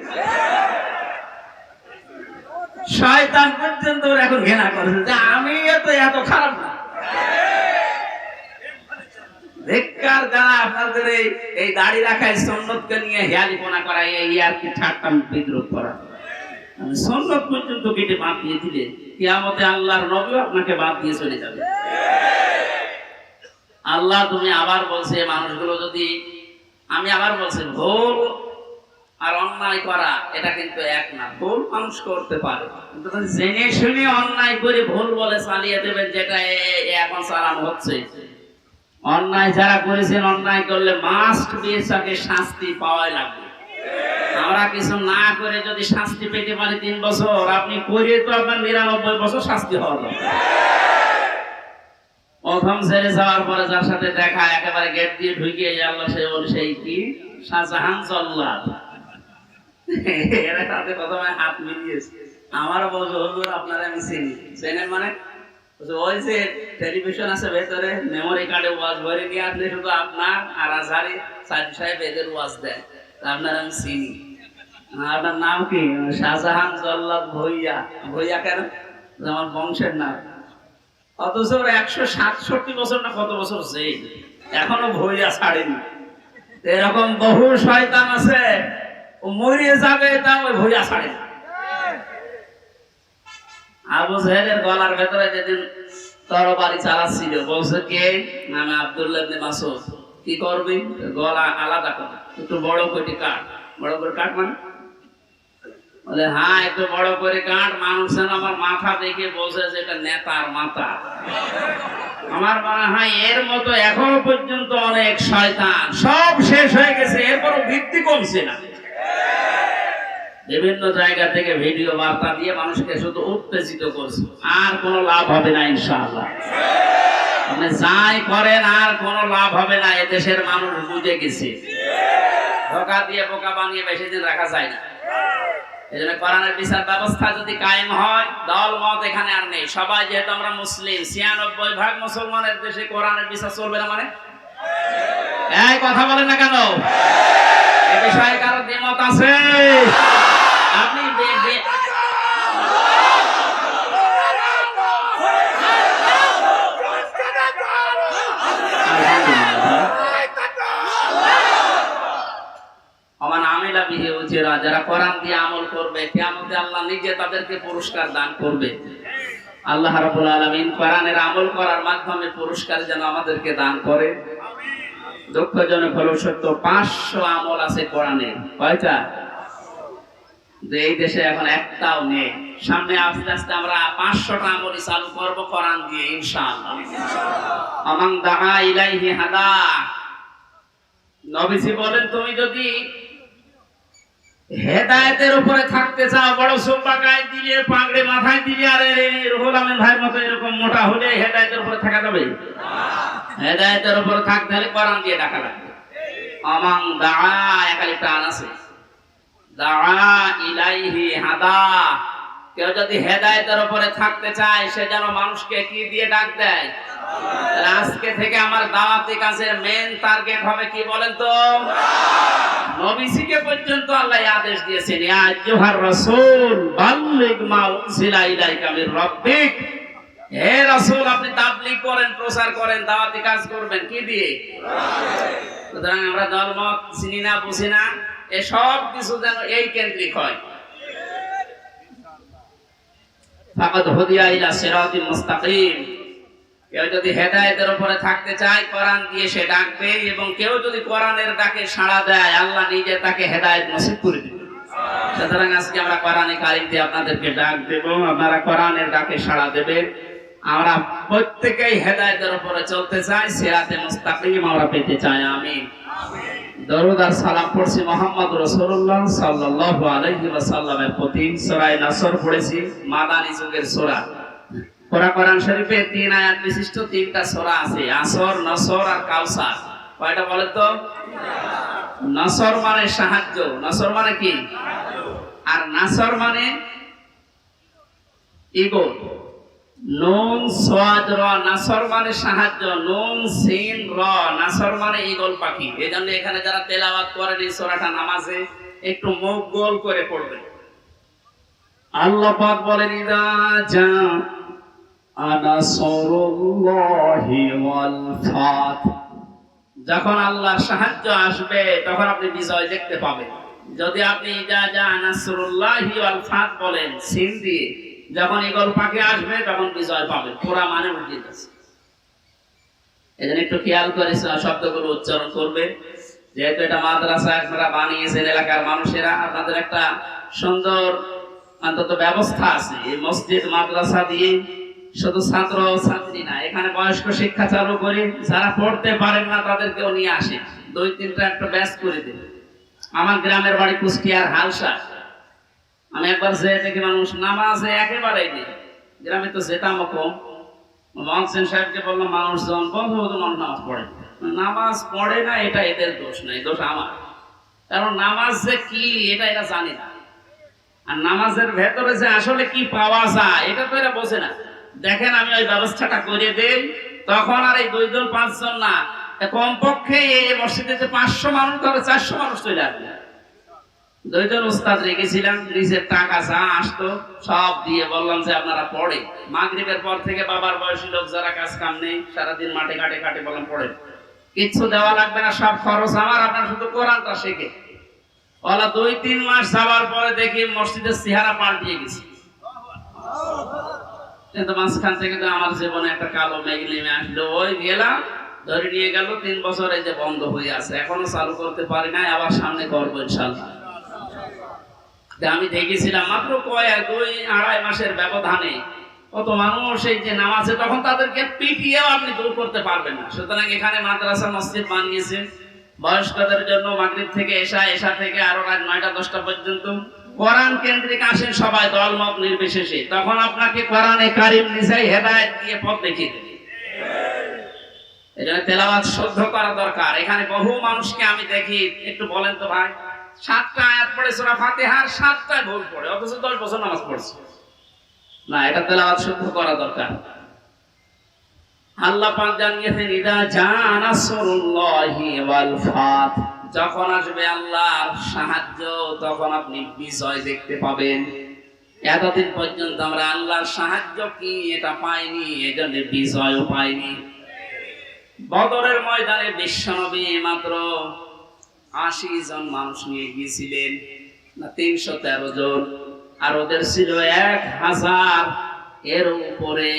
শয়তান পর্যন্ত এখন ঘৃণা করেছে যে আমি এত খারাপ না। বেকার যারা আপনাদের এই দাড়ি রাখায় সুন্নতকে নিয়ে হেয়ালিপনা করা, এই আর কি ঠাট্টা বিদ্রোহ করা, সুন্নত পর্যন্ত কেটে বাদ দিয়ে দিলে কিয়ামতে আল্লাহর নবী আপনাকে বাদ দিয়ে চলে যাবে। আল্লাহ তুমি আবার বলছে মানুষগুলো যদি, আমি আবার বলছি ভুল আর অন্যায় করা এটা কিন্তু এক না। ভুল মানুষ করতে পারে, কিন্তু জেনে শুনে অন্যায় করে ভুল বলে চালিয়ে দেবেন, যেটা এখন চালানো হচ্ছে। অন্যায় যারা করেছেন, অন্যায় করলে মাস্ট বি তাকে শাস্তি পাওয়াই লাগবে। আমরা কিছু না করে যদি শাস্তি পেতে পারি 3 বছর, আপনি করে তো আপনার 99 বছর শাস্তি হওয়া দরকার। প্রথম ছেড়ে যাওয়ার পরে যার সাথে দেখা, একেবারে গেট দিয়ে ঢুকে আল্লাহ সেই কি শাহজাহান জল্লাদ, এরা সাথে প্রথমে হাত মিলিয়েছে। আমার বলছে হুজুর আপনারা আমি চিনি। চেনেন মানে? ওই যে টেলিভিশন আছে ভেতরে, মেমোরি কার্ডে ওয়াজ ভরে নিয়ে আসলে শুধু আপনার আর আজহারি সাইদি সাহেব এদের ওয়াজ দেয়, আপনার আমি চিনি। আপনার নাম কি? শাহজাহান জল্লাদ ভুইয়া। ভুইয়া কেন? আমার বংশের নাম। অথচ 167 বছর না কত বছর জেল, এখনো ভুইয়া ছাড়েনি। এরকম বহু শয়তান আছে, ও মরিয়ে যাবে তা ওই ভুইয়া ছাড়ে না। আবু জাহেলের গলার ভেতরে যেদিন তরবারি চালাচ্ছিল, বলছে কে? নামে আব্দুল্লাহ ইবনে মাসউদ। কি করবি? গলা আলাদা কর, একটু বড় করে কাট। বড় করে কাট মানে? বলে হ্যাঁ একটু বড় করে কাট। মানুষ আমার মাথা দেখে বলছে যে এটা নেতার মাথা। আমার মনে হয় এর মতো এখনো পর্যন্ত অনেক শয়তান, সব শেষ হয়ে গেছে, এরপরও বৃদ্ধি কমছে না। বিভিন্ন জায়গা থেকে ভিডিও বার্তা দিয়ে মানুষকে শুধু উত্তেজিত করছে, আর কোনো লাভ হবে না ইনশাআল্লাহ। আপনি যাই করেন আর কোনো লাভ হবে না, এদেশের মানুষ বুঝে গেছে। ধোঁকা দিয়ে বোকা বানিয়ে বেশি দিন রাখা যায় না। এই জন্য কোরআনের বিচার ব্যবস্থা যদি কায়েম হয়, দল মত এখানে আর নেই। সবাই যেহেতু আমরা মুসলিম, 96% মুসলমানের দেশে কোরআনের বিচার চলবে না মানে? এই কথা বলেন না কেন? এ বিষয়ে কারো দ্বিমত আছে? আপনি যারা কোরআন দিয়ে আমল করবে, কিয়ামতে আল্লাহ নিজে তাদেরকে পুরস্কার দান করবে। আল্লাহ রাব্বুল আলামিন কোরআনের আমল করার মাধ্যমে পুরস্কার যেন আমাদেরকে দান করে। দুঃখজনক হলো সত্য, 500 আমল আছে কোরআনের। কয়টা? এই দেশে এখন একটাও নেই। সামনে আস্তে আস্তে আমরা 500টা আমল চালু করব কোরআন দিয়ে ইনশাআল্লাহ। আমান দাআ ইলাইহি হাদা। নবীজি বলেন তুমি যদি হেদায়েতের উপরে থাকতে চাও, বড় সুব্বা গায়ে দিলে, পাগড়ি মাথায় দিলে, আর রুহুল আমিন ভাইয়ের মতো এরকম মোটা হলে হেদায়েতের উপরে থাকা যাবে? হেদায়েতের উপরে থাকতে হলে কোরআন দিয়ে ডাকা লাগবে। আমান দাআ, একালি প্রাণ আছে, দাআ ইলাইহি হাদা, কেউ যদি হেদায়েতের উপরে থাকতে চায় সে যেন মানুষকে কি দিয়ে ডাক দেয়। আজকে থেকে আমার দাওয়াতি কাজের মেন টার্গেট হবে কি বলেন তো? নবীজিকে পর্যন্ত আল্লাহ আদেশ দিয়েছেন, ইয়া আইয়ুহার রাসূল বাল্লিগ মা উনজিলা ইলাইকা মির রাব্বিক। হে রাসূল, আপনি তাবলীগ করেন, প্রচার করেন, দাওয়াতি কাজ করবেন কি দিয়ে? সুতরাং আমরা ধর্ম চিনি না, বুঝি না, এসব কিছু যেন এই কেন্দ্রিক হয়। ফাকাদ হুদিয়া ইলা সিরাতিল মুস্তাকিম। কেউ যদি হেদায়েতের উপরে থাকতে চায় কোরআন দিয়ে সে ডাকবে, এবং কেউ যদি কোরআনের ডাকে সাড়া দেয় আল্লাহ নিজে তাকে হেদায়েত নসিব করে দিবেন। সুতরাং আজকে আমরা কোরআনে কারীম দিয়ে আপনাদেরকে ডাক দেব, আপনারা কোরআনের ডাকে সাড়া দেবেন। আমরা প্রত্যেকেই হেদায়েতের উপরে চলতে চাই, সিরাতে মুস্তাকিম আমরা পেতে চাই। আমিন। দরুদ আর সালাম পড়ছি মুহাম্মদ রাসূলুল্লাহ সাল্লাল্লাহু আলাইহি ওয়াসাল্লামের প্রতি। সূরা নাসর পড়েছি, মাদানী যুগের সূরা। কোরআন শরীফে 3 আয়াত বিশিষ্ট 3টা সূরা আছে, আসর, নসর আর কাউসার। কয়টা বলেন তো? নসর মানে সাহায্য, নসর মানে কি? আর নাসর মানে ঈগল। নুন সাদ র, নাসর মানে সাহায্য, নুন সিন র, নাসর মানে ঈগল পাখি। এজন্য এখানে যারা তেলাওয়াত করেন এই সূরাটা নামাজে একটু মুখ গোল করে পড়বেন। আল্লাহ পাক বলেন, ইদা জা নাসরুল্লাহি ওয়াল ফাত। যখন আল্লাহর সাহায্য আসবে তখন আপনি বিজয় দেখতে পাবেন। যদি আপনি ইদা জা নাসরুল্লাহি ওয়াল ফাত বলেন সিন দিয়ে, যখন ঈগল পাখি আসবে তখন বিজয় পাবে। পুরা মানে উল্টে যাচ্ছে। এজন্য একটু খেয়াল করে শব্দগুলো উচ্চারণ করবে। যেহেতু এটা মাদ্রাসা আপনারা বানিয়েছেন, এলাকার মানুষেরা, আপনাদের একটা সুন্দর অন্তত ব্যবস্থা আছে। এই মসজিদ মাদ্রাসা দিয়ে শুধু ছাত্র ছাত্রী না, এখানে বয়স্ক শিক্ষা চালু করে যারা পড়তে পারেন না তাদেরকেও নিয়ে আসে, 2-3টা একটা ব্যাচ করে দেবে। আমার গ্রামের বাড়ি কুষ্টিয়ার হালসা। আমি একবার যে দেখি মানুষ নামাজে একেবারেই নেই। গ্রামে তো যেতাম কম। মহসিন সাহেবকে বললাম, মানুষজন বন্ধু মানুষ নামাজ পড়ে, নামাজ পড়ে না, এটা এদের দোষ নাই, দোষ আমার। কারণ নামাজ যে কি এটা এরা জানে না, আর নামাজের ভেতরে যে আসলে কি পাওয়া যায় এটা তো এরা বোঝে না। দেখেন আমি ওই ব্যবস্থাটা করে দেই, তখন আর এই 2 জন 5 জন না, কমপক্ষে এই মসজিদে 500 মানুষ, ধরে 400 মানুষ চলে আসবে। 2 জন উস্তাদ রেখেছিলাম, নিজের টাকা যা আসতো সব দিয়ে বললাম যে আপনারা পড়ে। মাগরিবের পর থেকে বাবার বয়সী লোক যারা কাজ কাম নেই, সারাদিন মাঠে ঘাটে কাটে, বললাম পড়ে, কিচ্ছু দেওয়া লাগবে না, সব খরচ আমার, আপনার শুধু কোরআনটা শেখে। ওলা 2-3 মাস যাওয়ার পরে দেখি মসজিদের চেহারা পাল্টিয়ে গেছে। কিন্তু মাঝখান থেকে তো আমার জীবনে একটা কালো মেঘ নেমে আসলো। ওই গেলাম, ধরে নিয়ে গেল, 3 বছর এই যে বন্ধ হয়ে আছে, এখনো চালু করতে পারি না, আবার সামনে করবো ইনশাআল্লাহ। আমি দেখেছিলাম মাত্র 2-2.5 মাসের ব্যবধানে কত মানুষ এই যে নামাজে, তখন তাদেরকে পিটিয়েও আপনি দূর করতে পারবেন না। সুতরাং এখানে মাদ্রাসা মসজিদ বানিয়েছে বয়স্কদের জন্য, মাগরিব থেকে এশা, এশা থেকে আরো রাত 9টা-10টা পর্যন্ত কোরআন কেন্দ্রিক আসেন সবাই, দলমত নির্বিশেষে। তখন আপনাকে কোরআনে কারীম নিজেই হেদায়েত দিয়ে পথ দেখিয়ে দেবে। এজন্য তেলাওয়াত শুদ্ধ করা দরকার। এখানে বহু মানুষকে আমি দেখি, একটু বলেন তো ভাই, 7টা আয়াত পড়ে সূরা ফাতিহার 7টায় ভুল পড়ে, অথচ 10 বছর নামাজ পড়ছে না। এটা তেলাওয়াত শুদ্ধ করা দরকার। আল্লাহ পাক জানিয়েছেন, ইদা জা নাসরুল্লাহি ওয়াল ফাত। যখন আসবে আল্লাহর সাহায্য তখন আপনি বিজয় দেখতে পাবেন। এতদিন পর্যন্ত আমরা আল্লাহর সাহায্য কি এটা পাইনি, এজন্য বিজয়ও পাইনি। বদরের ময়দানে বিশ্বনবী মাত্র 80 জন মানুষ নিয়ে গিয়েছিলেন, না 313 জন, আর ওদের ছিল 1000 এর উপরে।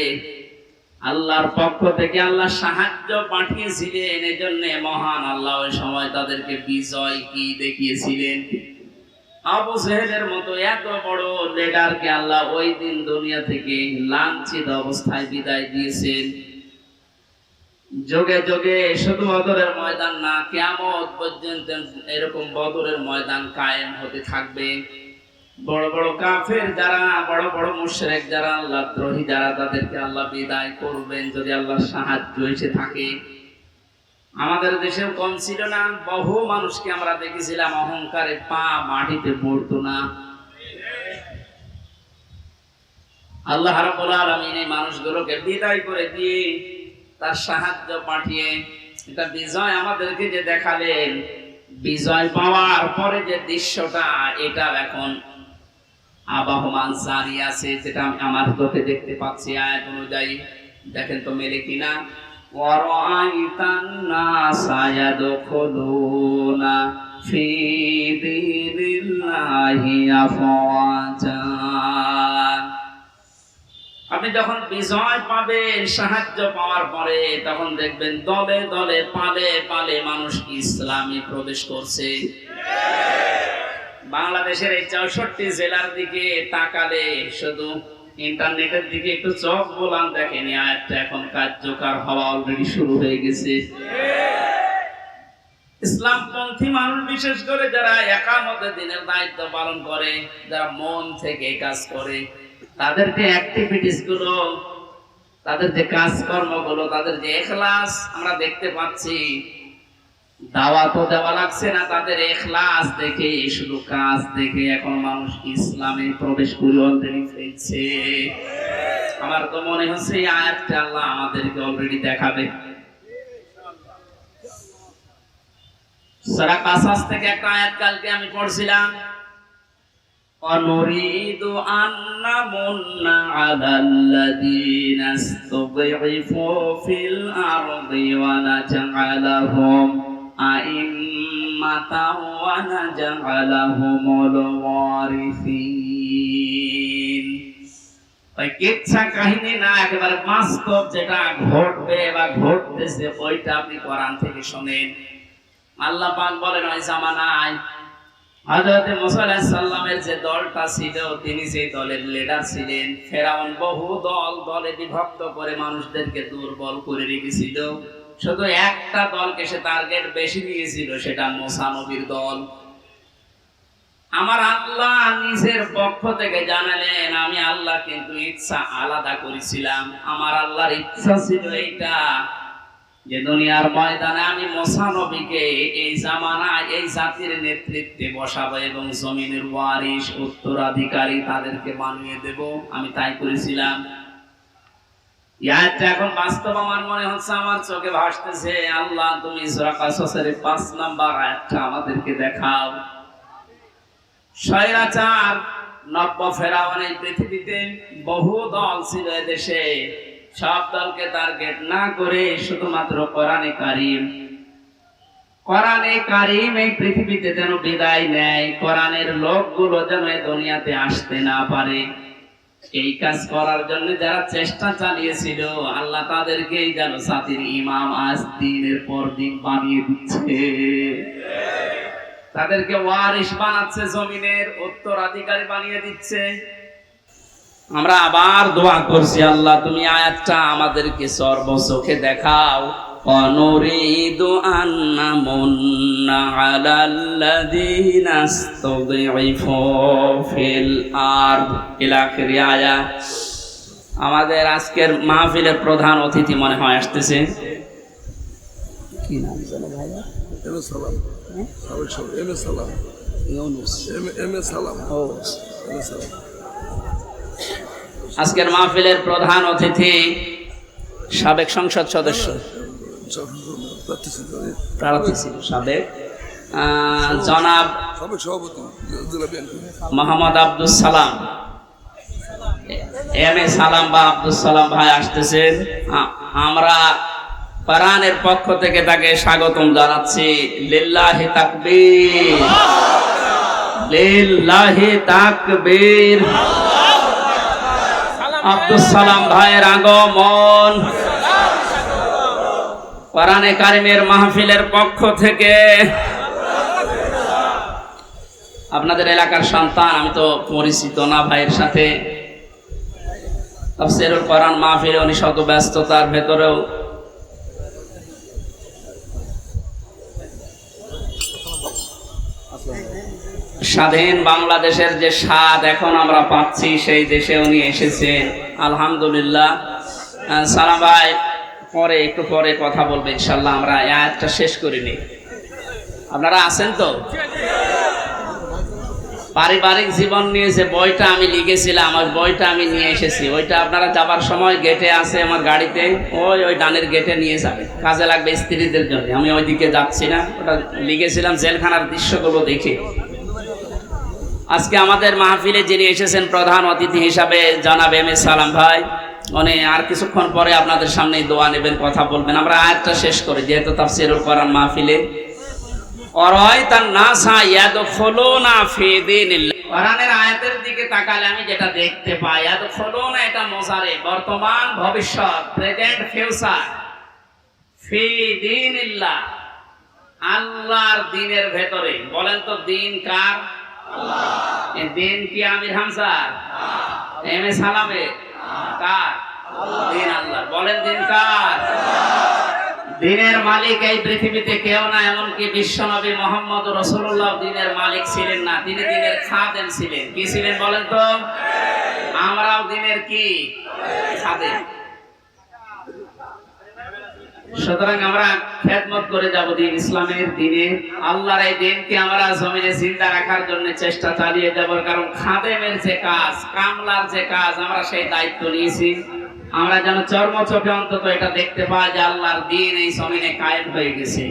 আল্লাহর পক্ষ থেকে আল্লাহ সাহায্য পাঠিয়েছিলেন, এজন্য মহান আল্লাহ ওই সময় তাদেরকে বিজয় কি দেখিয়েছিলেন। আবু জেহেলের মতো এত বড় লিডারকে আল্লাহ ওই দিন দুনিয়া থেকে লাঞ্ছিত অবস্থায় বিদায় দিয়েছেন। যোগে যোগে শুধু বদরের ময়দান না, কিয়ামত পর্যন্ত এরকম বদরের ময়দান কায়েম হতে থাকবে। বড় বড় কাফের যারা, বড় বড় মুশরিক যারা, আল্লাহ দ্রোহী যারা, তাদেরকে আল্লাহ বিদায় করবেন যদি আল্লাহর সাহায্য এসে থাকে। আমাদের দেশেও কম ছিল না, বহু মানুষকে আমরা দেখেছিলাম অহংকারে পা মাটিতে পড়তো না। আল্লাহ রাব্বুল আলামিন এই মানুষগুলোকে বিদায় করে দিয়ে তার সাহায্য পাঠিয়ে এটা বিজয় আমাদেরকে যে দেখালেন, বিজয় পাওয়ার পরে যে দৃশ্যটা এটা এখন আবাহমান জারি আছে, যেটা আমি আমার চোখে দেখতে পাচ্ছি আয়াত অনুযায়ী। দেখেন তো মেলে কিনা। ওয়ারাআইতান নাসা ইয়াদখুলুনা ফি দীনিল্লাহি আফওয়াজা। আপনি যখন বিজয় পাবেন, সাহায্য পাওয়ার পরে, তখন দেখবেন দলে দলে পালে পালে মানুষ ইসলামে প্রবেশ করছে। বাংলাদেশের এই 64 জেলার দিকে তাকালে, শুধু ইন্টারনেটের দিকে একটু চোখ বোলান, দেখেন আয়াতটা এখন কার্যকর হওয়া অলরেডি শুরু হয়ে গেছে। ইসলামপন্থী মানুষ, বিশেষ করে যারা একামতে দিনের দায়িত্ব পালন করে, যারা মন থেকে কাজ করে, তাদের যে অ্যাক্টিভিটিস গুলো, তাদের যে কাজকর্মগুলো, তাদের যে ইখলাস আমরা দেখতে পাচ্ছি। দাওয়াতও দেওয়া লাগছে না, তাদের ইখলাস দেখে, শুধু কাজ দেখে এখন মানুষ ইসলামে প্রবেশ করে অলরেডি ফেলছে। আমার তো মনে হচ্ছে এই আয়াতটা আল্লাহ আমাদেরকে অলরেডি দেখাবে। সূরা কাসাস থেকে একটা আয়াত কালকে আমি পড়ছিলাম, وَنُرِيدُ أَن نَّمُنَّ عَلَى الَّذِينَ اسْتُضْعِفُوا فِي الْأَرْضِ وَنَجْعَلَهُمْ أَئِمَّةً وَنَجْعَلَهُمُ الْوَارِثِينَ। ওই কিচ্ছা কাহিনী না, একেবারে বাস্তব যেটা ঘটবে বা ঘটতেছে ওইটা আপনি কোরআন থেকে শুনেন। আল্লাহ পাক বলেন, ওই জামানায় হযরত মুসা আলাইহিস সালামের যে দলটা ছিল, তিনি সেই দলের লিডার ছিলেন। ফেরাউন বহু দলে বিভক্ত করে মানুষদেরকে দুর্বল করে রেখেছিল। শুধু একটা দলকে সে টার্গেট বেশি নিয়েছিল, সেটা মুসা নবীর দল। আমার আল্লাহ নিজের পক্ষ থেকে জানালেন, আমি আল্লাহ কিন্তু ইচ্ছা আলাদা করেছিলাম। আমার আল্লাহর ইচ্ছা ছিল এইটা, যে দুনিয়ার ময়দানে আমি মুসা নবীকে এই জামানায় এই জাতির নেতৃত্বে বসাবো এবং জমিনের ওয়ারিস, উত্তরাধিকারী তাদেরকে বানিয়ে দেব। আমি তাই করেছিলাম। ইয়াটা এখন বাস্তব আমার মনে হচ্ছে, আমার চোখে ভাসতেছে। আল্লাহ, তুমি সূরা কাসাসের 5 নাম্বার আয়াতটা আমাদেরকে দেখাও। স্বৈরাচার নব্য ফেরাউন এই পৃথিবীতে বহু দল ছিল এদেশে। সব দলকে টার্গেট না করে শুধুমাত্র কোরআনে কারীম এই পৃথিবীতে যেন বিদায় নেয়, কোরআনের লোকগুলো যেন এই দুনিয়াতে আসতে না পারে, এই কাজ করার জন্য যারা চেষ্টা চালিয়েছিল, আল্লাহ তাদেরকেই যেন জাতির ইমাম আজ দিনের পর দিন বানিয়ে দিচ্ছে। তাদেরকে ওয়ারিস বানাচ্ছে, জমিনের উত্তরাধিকারী বানিয়ে দিচ্ছে। আমরা আবার দোয়া করছি, আল্লাহ তুমি আয়াতটা আমাদেরকে সর্বচোখে দেখাও। অনুরিদু আন্না মুন্না আলাল্লাযীনা ইসতুযইফু ফিল আরদ ইলা আখিরি আয়াত। আমাদের আজকের মাহফিলের প্রধান অতিথি মনে হয় আসতেছে। কি নাম জানো ভাইয়া? এম এস সালাম। এম এস সালাম। ইউনুস। এম এস সালাম। ও এম এস সালাম। আজকের মাহফিলের প্রধান অতিথি সাবেক সংসদ সদস্য, প্রার্থী ছিল সাবেক, জনাব মোহাম্মদ আব্দুল সালাম, এম এ সালাম বা আব্দুল সালাম ভাই আসতেছেন। আমরা কোরআনের পক্ষ থেকে তাকে স্বাগতম জানাচ্ছি। লিল্লাহি তাকবীর, লিল্লাহি তাকবীর। আব্দুল সালাম ভাইয়ের আগমন কোরআনে কারিমের মাহফিলের পক্ষ থেকে। আপনাদের এলাকার সন্তান, আমি তো পরিচিত না ভাইয়ের সাথে। তাফসীরুল কোরআন মাহফিলে উনি শত ব্যস্ততার ভেতরেও স্বাধীন বাংলাদেশের যে স্বাদ এখন আমরা পাচ্ছি, সেই দেশে উনি এসেছেন। আলহামদুলিল্লাহ। সালাম ভাই একটু পরে কথা বলবে ইনশাল্লাহ। আমরা আয়াতটা শেষ করিনি, আপনারা আছেন তো? পারিবারিক জীবন নিয়ে যে বইটা আমি লিখেছিলাম, ওই বইটা আমি নিয়ে এসেছি। ওইটা আপনারা যাবার সময় গেটে আছে আমার গাড়িতে, ওই ডানের গেটে নিয়ে যাবে, কাজে লাগবে স্ত্রীদের জন্য। আমি ওইদিকে যাচ্ছি না, ওটা লিখেছিলাম জেলখানার দৃশ্যগুলো দেখে। আজকে আমাদের মাহফিলে যিনি এসেছেন প্রধান অতিথি হিসাবে জনাব এম এ সালাম ভাই, উনি আর কিছুক্ষণ পরে আপনাদের সামনে দোয়া নেবেন, কথা বলবেন। আমরা আয়াতটা শেষ করি, যেহেতু তাফসীরুল কোরআন মাহফিলে। অরায়তান নাসা ইয়াদখুলুনা ফি দীনিল্লাহ, কোরআনের আয়াতের দিকে তাকালে আমি যেটা দেখতে পাই, ইয়াদখুলুনা এটা মুজারে, বর্তমান ভবিষ্যৎ, প্রেজেন্ট ফিউচার। ফি দীনিল্লাহ, আল্লাহর দ্বীনের ভেতরে। বলেন তো দ্বীন কার? আল্লাহ। এই দ্বীন কি আমির হামজার? এম এ সালামের? কার? দ্বীন আল্লাহ। বলেন দ্বীন কার? দ্বীনের মালিক এই পৃথিবীতে কেউ না, এমনকি বিশ্বনবী মুহাম্মদ রাসূলুল্লাহ দ্বীনের মালিক ছিলেন না, তিনি দ্বীনের খাদেম ছিলেন। কি ছিলেন বলেন তো? আমরাও দ্বীনের কি? খাদেম। সুতরাং আমরা খেদমত করে যাব দ্বীন ইসলামের, দ্বীনে আল্লাহর এই দ্বীনকে আমরা জমিনে জিন্দা রাখার জন্য চেষ্টা চালিয়ে যাব। কারণ খাদেমের যে কাজ, কামলার যে কাজ, আমরা সেই দায়িত্ব নিয়েছি। আমরা যেন চর্ম চোখে অন্তত এটা দেখতে পাই যে আল্লাহর দ্বীন এই জমিনে কায়েম হয়ে গেছে।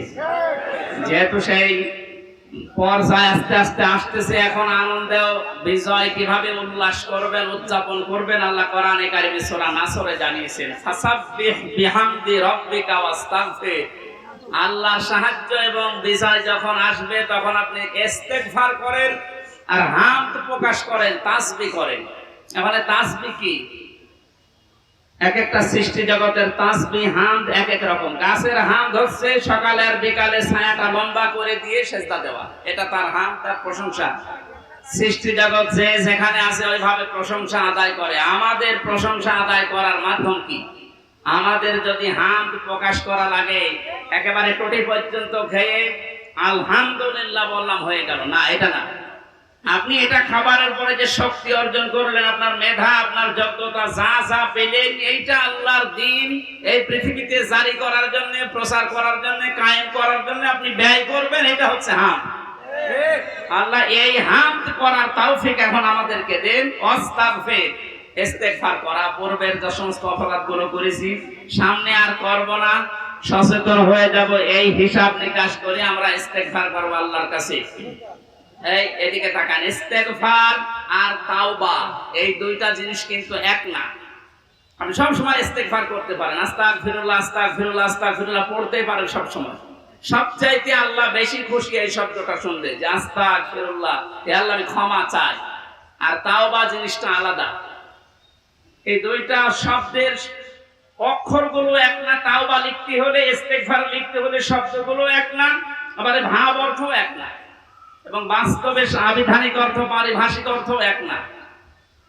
যেহেতু সেই পর্যায়ে আস্তে আস্তে আসতেছে, এখন আনন্দ বিজয় কিভাবে উল্লাস করবেন, উদযাপন করবেন, আল্লাহ কোরআনে কারিমে সূরা নাসরে জানিয়েছেন, ফাসাব্বিহ বিহামদি রাব্বিকা ওয়াস্তাগফির। আল্লাহর সাহায্য এবং বিজয় যখন আসবে, তখন আপনি ইস্তেগফার করেন আর হামদ প্রকাশ করেন, তাসবিহ করেন। এখানে তাসবিহ কি? এক একটা সৃষ্টি জগতের তাসবিহ হামদ এক এক রকম। গাছের হামদ হচ্ছে সকালে আর বিকালে ছায়াটা লম্বা করে দিয়ে সেজদা দেওয়া, এটা তার হামদ, তার প্রশংসা। সৃষ্টি জগৎ যে যেখানে আছে ওইভাবে প্রশংসা আদায় করে। আমাদের প্রশংসা আদায় করার মাধ্যম কি? আমাদের যদি হামদ প্রকাশ করা লাগে, একেবারে টোটি পর্যন্ত খেয়ে আলহামদুলিল্লাহ বললাম হয়ে গেল না, এটা না। আপনি এটা খাবারের পরে যে শক্তি অর্জন করলেন, আপনার মেধা, আপনার যোগ্যতা, যা যা পেলেন, এইটা আল্লাহর দ্বীন এই পৃথিবীতে জারি করার জন্য, প্রচার করার জন্য, কায়েম করার জন্য আপনি ব্যয় করবেন, এটা হচ্ছে হামদ। আল্লাহ এই হামদ করার তৌফিক এখন আমাদেরকে দেন। ওয়াস্তাগফির, ইস্তেগফার করা, পূর্বের যে সমস্ত অপরাধগুলো করেছি সামনে আর করব না, সচেতন হয়ে যাব, এই হিসাব নিকাশ করে আমরা ইস্তেগফার করব আল্লাহর কাছে। এই এদিকে তাকান, ইস্তেগফার আর তাওবা এই দুইটা জিনিস কিন্তু এক না। আপনি সব সময় ইস্তেগফার করতে পারেন, আস্তাগফিরুল্লাহ আস্তাগফিরুল্লাহ আস্তাগফিরুল্লাহ পড়তে পারেন সব সময়। সবচাইতে আল্লাহ বেশি খুশি এই শব্দটা শুনলে, যে আস্তাগফিরুল্লাহ, হে আল্লাহ আমি ক্ষমা চাই। আর তাওবা জিনিসটা আলাদা। এই দুইটা শব্দের অক্ষরগুলো এক না, তাওবা লিখতে হলে, ইস্তেগফার লিখতে হলে শব্দগুলো এক না, আবার ভাব অর্থ এক না, এবং বাস্তবে আবিধানিক অর্থ, পারিভাষিক অর্থ এক না।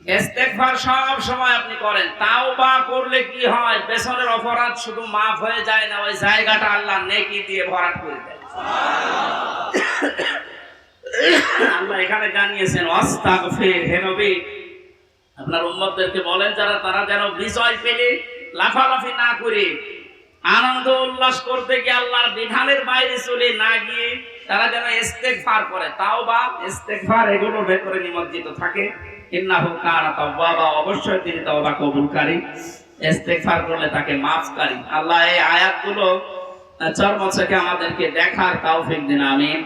ইস্তেগফার সব সময় আপনি করেন, তাওবা করলে কি হয়? পেছনের অপরাধ শুধু মাফ হয়ে যায় না, ওই জায়গাটা আল্লাহ নেকি দিয়ে ভরাট করে দেয়। আল্লাহ এখানে জানিয়েছেন ওয়াস্তাগফির, হে নবী আপনার উম্মতদেরকে বলেন যারা, তারা যেন বিজয় পেলে লাফালাফি না করে, আনন্দ উল্লাস করতে গিয়ে আল্লাহর বিধানের বাইরে চলে না গিয়ে তারা যেন ইস্তেগফার করে। তাওবা, ইস্তেগফার এগুলোর ভেতরে নিমজ্জিত থাকে। ইন্নাহু কানা তাওয়াবা, অবশ্যই তিনি তাওবা কবুলকারী, ইস্তেগফার করলে তাকে মাফকারী। আল্লাহ এই আয়াতগুলো চর্ম চোখে আমাদেরকে দেখার তৌফিক দিন, আমিন।